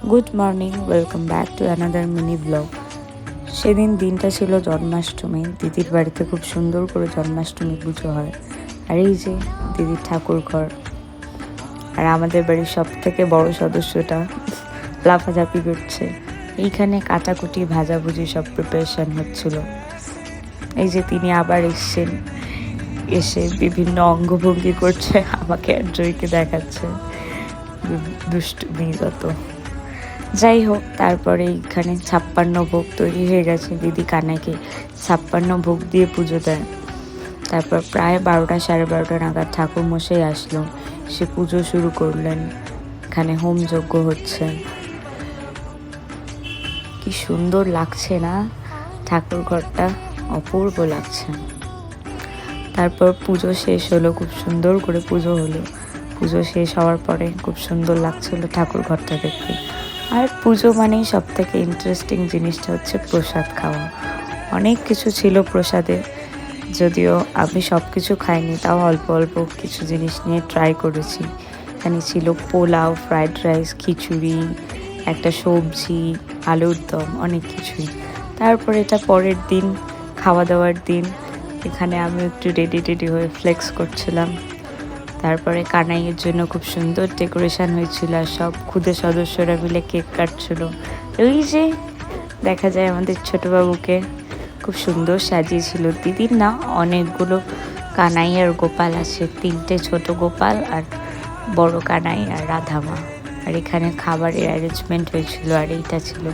Good morning, welcome back to another mini blog. সেদিন দিনটা ছিল জন্মাষ্টমী। দিদির বাড়িতে খুব সুন্দর করে জন্মাষ্টমী পুজো হয়। আর এই যে দিদির ঠাকুর ঘর, আর আমাদের বাড়ির সব থেকে বড় সদস্যটা লাফাঝাপি করছে। এইখানে কাটাকুটি ভাজাভুজি সব প্রিপারেশন হচ্ছিল। এই যে তিনি আবার এসছেন, এসে বিভিন্ন অঙ্গভঙ্গি করছে, আমাকে আর জয়কে দেখাচ্ছে দুষ্টুমি যত। যাই হোক, তারপরে এইখানে 56 ভোগ তৈরি হয়ে গেছে। দিদি কানাইকে 56 ভোগ দিয়ে পুজো দেয়। তারপর প্রায় 12টা সাড়ে 12টা নাগাদ ঠাকুর মশাই আসলো, সে পুজো শুরু করলেন। এখানে হোম যজ্ঞ হচ্ছে। কি সুন্দর লাগছে না, ঠাকুর ঘরটা অপূর্ব লাগছে। তারপর পুজো শেষ হলো, খুব সুন্দর করে পুজো হলো। পুজো শেষ হওয়ার পরে খুব সুন্দর লাগছিল ঠাকুর ঘরটা দেখতে। আর পুজো মানেই সব থেকে ইন্টারেস্টিং জিনিসটা হচ্ছে প্রসাদ খাওয়া। অনেক কিছু ছিল প্রসাদে, যদিও আমি সব কিছু খাইনি, তাও অল্প অল্প কিছু জিনিস নিয়ে ট্রাই করেছি। এখানে ছিল পোলাও, ফ্রাইড রাইস, খিচুড়ি, একটা সবজি, আলুর দম, অনেক কিছুই। তারপর এটা পরের দিন, খাওয়া দাওয়ার দিন। এখানে আমি একটু রেডি হয়ে ফ্লেক্স করছিলাম। তারপরে কানাইয়ের জন্য খুব সুন্দর ডেকোরেশন হয়েছিল, আর সব খুদে সদস্যরা মিলে কেক কাটছিল। ওই যে দেখা যায় আমাদের ছোটবাবুকে খুব সুন্দর সাজিয়েছিল। দিদির না, অনেকগুলো কানাই আর গোপাল আছে, 3টে ছোট গোপাল আর বড় কানাই আর রাধামা। আর এখানে খাবারের অ্যারেঞ্জমেন্ট হয়েছিল, আর এইটা ছিল